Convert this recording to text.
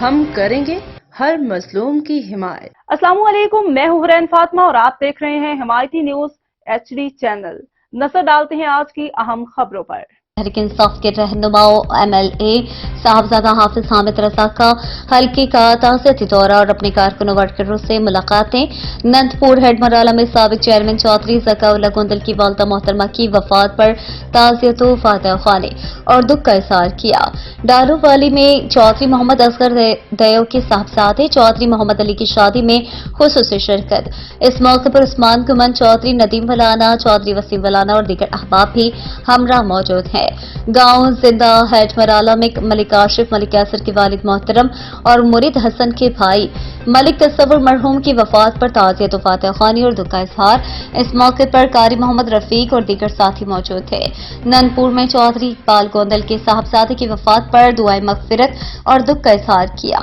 ہم کریں گے ہر مظلوم کی حمایت۔ السلام علیکم، میں ہوں حرین فاطمہ اور آپ دیکھ رہے ہیں حمایتی نیوز HD چینل۔ نظر ڈالتے ہیں آج کی اہم خبروں پر۔ تحریک انصاف کے رہنما MLA صاحبزادہ حافظ حامد رضا کا حلقے کا تعزیتی دورہ اور اپنے کارکنوں ورکروں سے ملاقاتیں۔ نندپور ہیڈ مرالہ میں سابق چیئرمین چودھری ذکا اللہ گوندل کی والدہ محترمہ کی وفات پر تعزیت و فاتح خوانے اور دکھ کا اظہار کیا۔ ڈالو والی میں چودھری محمد اصغر دیو کے صاحبزادے چودھری محمد علی کی شادی میں خصوصی شرکت۔ اس موقع پر عثمان گمن چودھری، ندیم ولانا چودھری، وسیم ولانا اور دیگر احباب بھی ہمراہ موجود ہیں۔ گاؤں زندہ ہیڈ مرالہ میں ملک آشف، ملک یاسر کے والد محترم اور مرید حسن کے بھائی ملک تصور مرحوم کی وفات پر تعزیت و فاتح خوانی اور دکھ کا اظہار۔ اس موقع پر قاری محمد رفیق اور دیگر ساتھی موجود تھے۔ نندپور میں چودھری اقبال گوندل کے صاحبزادے کی وفات پر دعائے مغفرت اور دکھ کا اظہار کیا۔